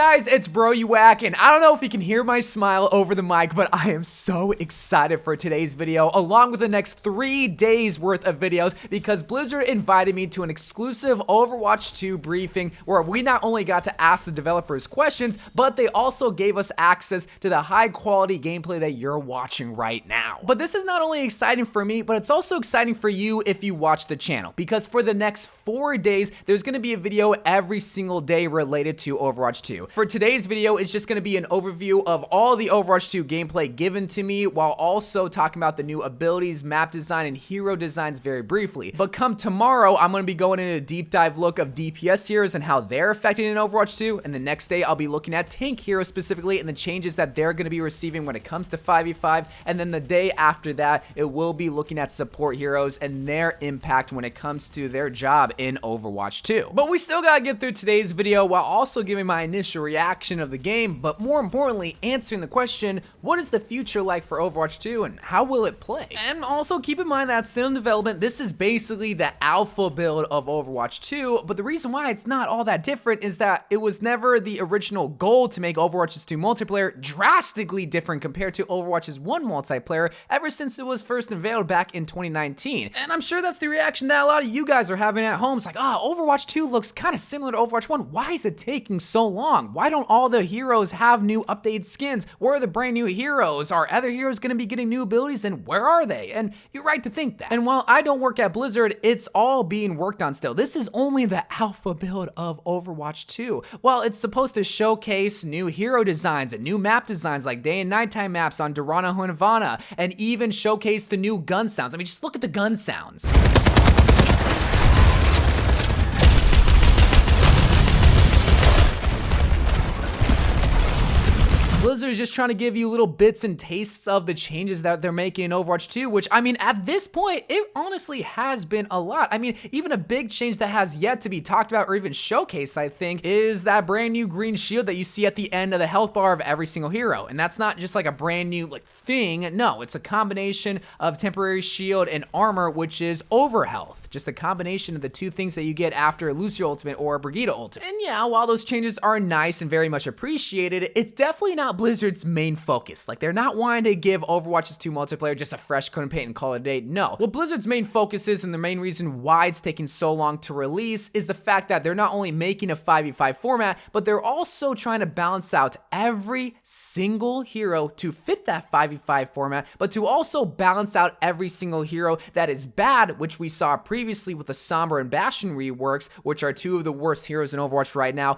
guys, it's Bro You Whack, and I don't know if you can hear my smile over the mic, but I am so excited for today's video, along with the next 3 days worth of videos, because Blizzard invited me to an exclusive Overwatch 2 briefing where we not only got to ask the developers questions, but they also gave us access to the high quality gameplay that you're watching right now. But this is not only exciting for me, but it's also exciting for you if you watch the channel, because for the next 4 days, there's going to be a video every single day related to Overwatch 2. For today's video, it's just going to be an overview of all the Overwatch 2 gameplay given to me, while also talking about the new abilities, map design, and hero designs very briefly. But come tomorrow, I'm going to be going into a deep dive look of DPS heroes and how they're affected in Overwatch 2, and the next day I'll be looking at tank heroes specifically and the changes that they're going to be receiving when it comes to 5v5, and then the day after that, it will be looking at support heroes and their impact when it comes to their job in Overwatch 2. But we still gotta get through today's video while also giving my initial reaction of the game, but more importantly, answering the question, what is the future like for Overwatch 2 and how will it play? And also keep in mind that still in development, this is basically the alpha build of Overwatch 2, but the reason why it's not all that different is that it was never the original goal to make Overwatch 2 multiplayer drastically different compared to Overwatch 1 multiplayer ever since it was first unveiled back in 2019. And I'm sure that's the reaction that a lot of you guys are having at home. It's like, Overwatch 2 looks kind of similar to Overwatch 1. Why is it taking so long? Why don't all the heroes have new updated skins? Where are the brand new heroes? Are other heroes going to be getting new abilities, and where are they? And you're right to think that. And while I don't work at Blizzard, it's all being worked on still. This is only the alpha build of Overwatch 2. While it's supposed to showcase new hero designs and new map designs like day and nighttime maps on Dorana Hunavana, and even showcase the new gun sounds. I mean, just look at the gun sounds. Blizzard is just trying to give you little bits and tastes of the changes that they're making in Overwatch 2, which, I mean, at this point, it honestly has been a lot. I mean, even a big change that has yet to be talked about or even showcased, I think, is that brand new green shield that you see at the end of the health bar of every single hero. And that's not just like a brand new thing. No, it's a combination of temporary shield and armor, which is overhealth. Just a combination of the two things that you get after a Lucio ultimate or a Brigida ultimate. And yeah, while those changes are nice and very much appreciated, it's definitely not Blizzard's main focus. Like, they're not wanting to give Overwatch 2 multiplayer just a fresh coat of paint and call it a day. No. What Blizzard's main focus is, and the main reason why it's taking so long to release, is the fact that they're not only making a 5v5 format, but they're also trying to balance out every single hero to fit that 5v5 format, but to also balance out every single hero that is bad, which we saw previously with the Sombra and Bastion reworks, which are two of the worst heroes in Overwatch right now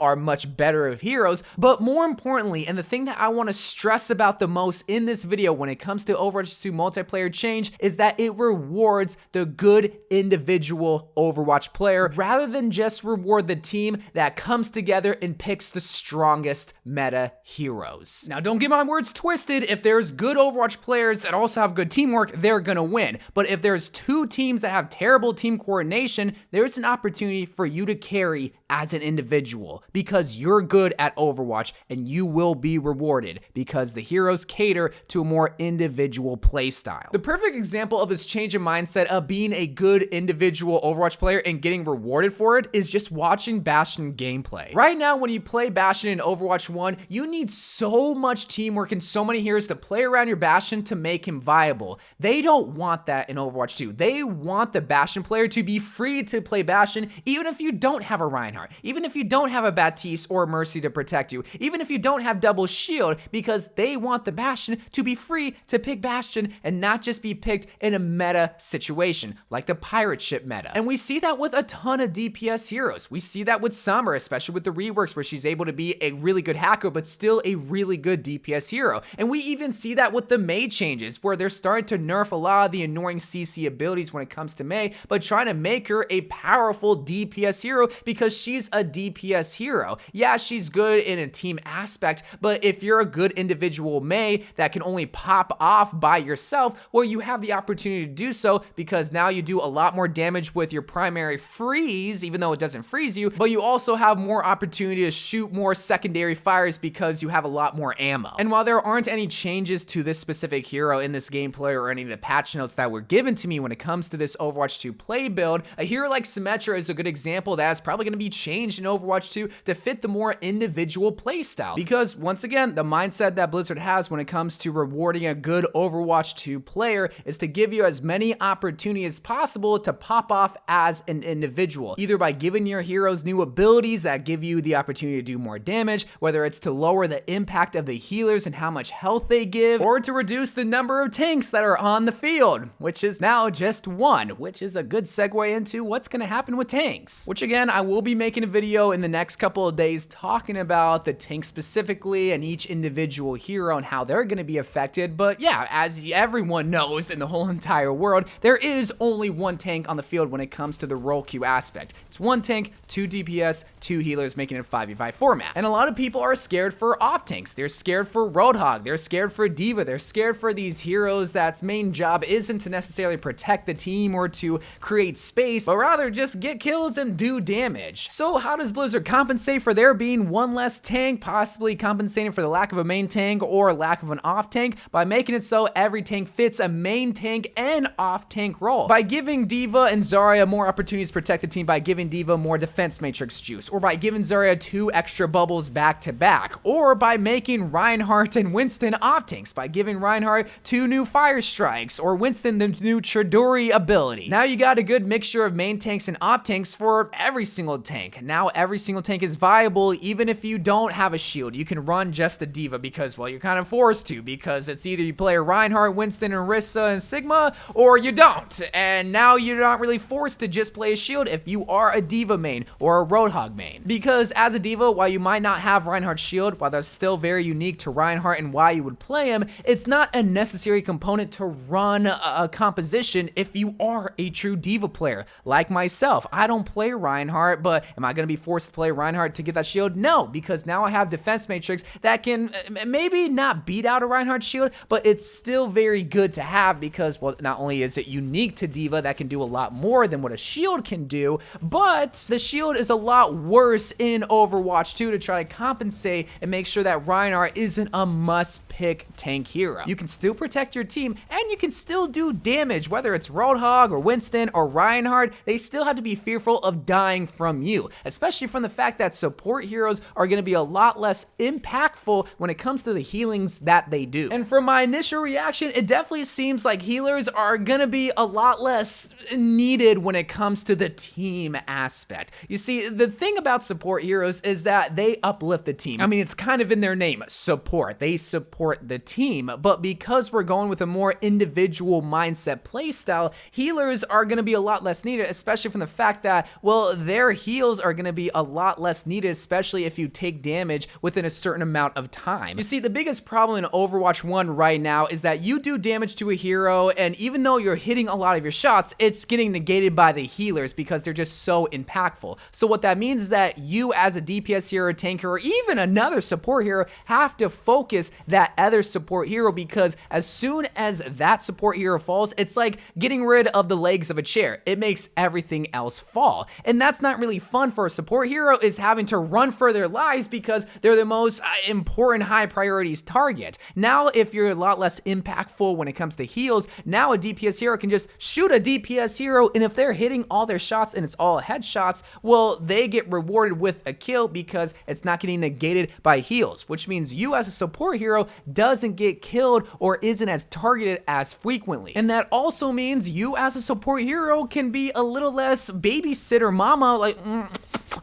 are much better of heroes. But more importantly, and the thing that I want to stress about the most in this video when it comes to Overwatch 2 multiplayer change, is that it rewards the good individual Overwatch player rather than just reward the team that comes together and picks the strongest meta heroes. Now, don't get my words twisted. If there's good Overwatch players that also have good teamwork, they're gonna win. But if there's two teams that have terrible team coordination, there's an opportunity for you to carry as an individual, because you're good at Overwatch and you will be rewarded because the heroes cater to a more individual playstyle. The perfect example of this change in mindset of being a good individual Overwatch player and getting rewarded for it is just watching Bastion gameplay. Right now, when you play Bastion in Overwatch 1, you need so much teamwork and so many heroes to play around your Bastion to make him viable. They don't want that in Overwatch 2. They want the Bastion player to be free to play Bastion, even if you don't have a Reinhardt, even if you don't have a Baptiste or a Mercy to protect you, even if you don't have double shield, because they want the Bastion to be free to pick Bastion and not just be picked in a meta situation, like the pirate ship meta. And we see that with a ton of DPS heroes. We see that with Sombra, especially with the reworks where she's able to be a really good hacker, but still a really good DPS hero. And we even see that with the Mei changes, where they're starting to nerf a lot of the annoying CC abilities when it comes to Mei, but trying to make her a powerful DPS hero because she's a DPS hero. Yeah, she's good in a team aspect, But if you're a good individual Mei that can only pop off by yourself, well, you have the opportunity to do so because now you do a lot more damage with your primary freeze, even though it doesn't freeze you, but you also have more opportunity to shoot more secondary fires because you have a lot more ammo. And while there aren't any changes to this specific hero in this gameplay or any of the patch notes that were given to me when it comes to this Overwatch 2 play build, a hero like Symmetra is a good example that is probably going to be changed in Overwatch 2 to fit the more individual playstyle. Because once again, the mindset that Blizzard has when it comes to rewarding a good Overwatch 2 player is to give you as many opportunities as possible to pop off as an individual, either by giving your heroes new abilities that give you the opportunity to do more damage, whether it's to lower the impact of the healers and how much health they give, or to reduce the number of tanks that are on the field, which is now just one, which is a good segue into what's going to happen with tanks. Which again, I will be making a video in the next couple of days talking about the tanks specifically and each individual hero and how they're going to be affected. But yeah, as everyone knows in the whole entire world, there is only one tank on the field when it comes to the role queue aspect. It's one tank, 2 DPS, 2 healers, making it a 5v5 format. And a lot of people are scared for off tanks. They're scared for Roadhog. They're scared for D.Va. They're scared for these heroes that's main job isn't to necessarily protect the team or to create space, but rather just get kills and do damage. So how does Blizzard compensate for there being one less tank, possibly compensating for the lack of a main tank or lack of an off tank? By making it so every tank fits a main tank and off tank role. By giving D.Va and Zarya more opportunities to protect the team, by giving D.Va more defense matrix juice, or by giving Zarya 2 extra bubbles back to back, or by making Reinhardt and Winston off tanks, by giving Reinhardt 2 new fire strikes, or Winston the new Chidori ability. Now you got a good mixture of main tanks and off tanks for every single tank. Now every single tank is viable even if you don't have a shield. You can run just the D.Va because, well, you're kind of forced to, because it's either you play Reinhardt, Winston, and Orisa and Sigma, or you don't. And now you're not really forced to just play a shield if you are a D.Va main or a Roadhog main. Because as a D.Va, while you might not have Reinhardt's shield, while that's still very unique to Reinhardt and why you would play him, it's not a necessary component to run a composition if you are a true D.Va player. Like myself, I don't play Reinhardt, but am I going to be forced to play Reinhardt to get that shield? No, because now I have defense matrix that can maybe not beat out a Reinhardt shield, but it's still very good to have because, well, not only is it unique to D.Va that can do a lot more than what a shield can do, but the shield is a lot worse in Overwatch 2 to try to compensate and make sure that Reinhardt isn't a must-pick tank hero. You can still protect your team and you can still do damage, whether it's Roadhog or Winston or Reinhardt. They still have to be fearful of dying from you, especially from the fact that support heroes are going to be a lot less impactful when it comes to the healings that they do. And from my initial reaction, it definitely seems like healers are going to be a lot less needed when it comes to the team aspect. You see, the thing about support heroes is that they uplift the team. I mean, it's kind of in their name, support. They support the team, but because we're going with a more individual mindset playstyle, healers are going to be a lot less needed, especially from the fact that, well, their heals are going to be a lot less needed, especially if you take damage within a certain amount of time. You see, the biggest problem in Overwatch 1 right now is that you do damage to a hero, and even though you're hitting a lot of your shots, it's getting negated by the healers because they're just so impactful. So what that means is that you as a DPS hero, tanker, or even another support hero have to focus that other support hero, because as soon as that support hero falls, it's like getting rid of the legs of a chair. It makes everything else fall. And that's not really fun for a support hero, is having to run for their lives because they're the most important high priorities target. Now, if you're a lot less impactful when it comes to heals, now a DPS hero can just shoot a DPS hero, and if they're hitting all their shots and it's all headshots, well, they get rewarded with a kill because it's not getting negated by heals, which means you as a support hero doesn't get killed or isn't as targeted as frequently. And that also means you as a support hero can be a little less babysitter mama, like,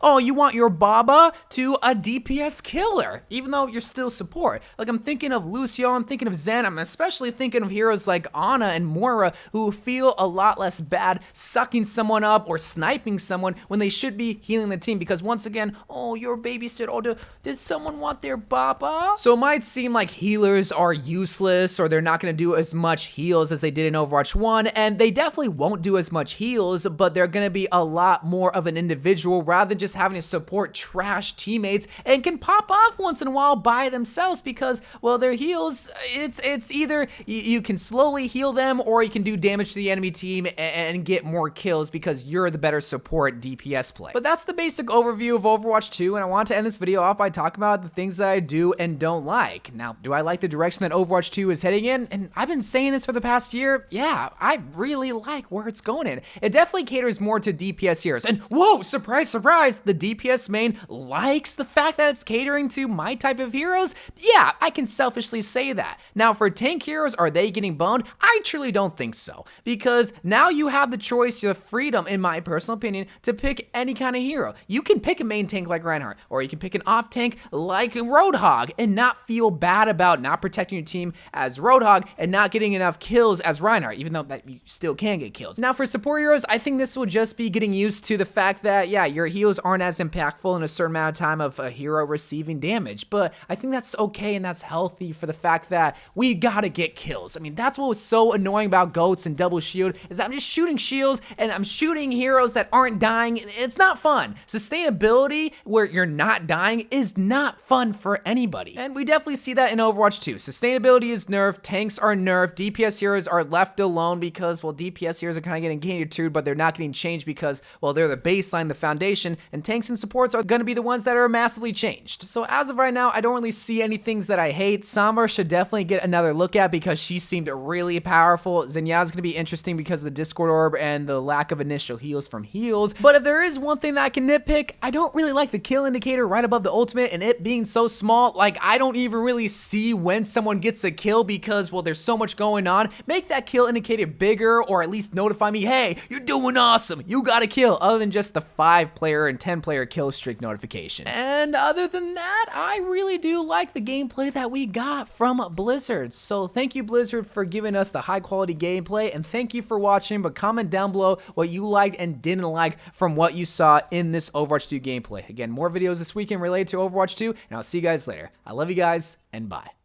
oh, you want your Baba to a DPS killer, even though you're still support. Like, I'm thinking of Lucio, I'm thinking of Zen, I'm especially thinking of heroes like Ana and Moira who feel a lot less bad sucking someone up or sniping someone when they should be healing the team, because once again, oh, you're a babysitter, oh, did someone want their Baba? So it might seem like healers are useless or they're not going to do as much heals as they did in Overwatch 1, and they definitely won't do as much heals, but they're going to be a lot more of an individual rather than just just having to support trash teammates and can pop off once in a while by themselves because, well, their heals, it's either you can slowly heal them or you can do damage to the enemy team and get more kills because you're the better support DPS play. But that's the basic overview of Overwatch 2, and I want to end this video off by talking about the things that I do and don't like. Now, do I like the direction that Overwatch 2 is heading in? And I've been saying this for the past year. Yeah, I really like where it's going in. It definitely caters more to DPS heroes. And whoa, surprise, surprise, the DPS main likes the fact that it's catering to my type of heroes. Yeah, I can selfishly say that. Now, for tank heroes, are they getting boned? I truly don't think so, because now you have the choice, the freedom, in my personal opinion, to pick any kind of hero. You can pick a main tank like Reinhardt, or you can pick an off tank like Roadhog and not feel bad about not protecting your team as Roadhog and not getting enough kills as Reinhardt, even though that you still can get kills. Now, for support heroes, I think this will just be getting used to the fact that, yeah, your heals aren't as impactful in a certain amount of time of a hero receiving damage, but I think that's okay and that's healthy for the fact that we gotta get kills. I mean, that's what was so annoying about GOATs and Double Shield, is that I'm just shooting shields and I'm shooting heroes that aren't dying. It's not fun. Sustainability where you're not dying is not fun for anybody. And we definitely see that in Overwatch 2. Sustainability is nerfed, tanks are nerfed, DPS heroes are left alone because, well, DPS heroes are kind of getting catered, but they're not getting changed because, well, they're the baseline, the foundation, and tanks and supports are going to be the ones that are massively changed. So as of right now, I don't really see any things that I hate. Sombra should definitely get another look at because she seemed really powerful. Zenyatta's going to be interesting because of the Discord Orb and the lack of initial heals from heals. But if there is one thing that I can nitpick, I don't really like the kill indicator right above the ultimate and it being so small. Like, I don't even really see when someone gets a kill because, well, there's so much going on. Make that kill indicator bigger, or at least notify me, hey, you're doing awesome, you got a kill, other than just the 5-player and 10-player kill streak notification. And other than that, I really do like the gameplay that we got from Blizzard. So thank you, Blizzard, for giving us the high quality gameplay, and thank you for watching. But comment down below what you liked and didn't like from what you saw in this Overwatch 2 gameplay. Again, more videos this weekend related to Overwatch 2, and I'll see you guys later. I love you guys, and bye.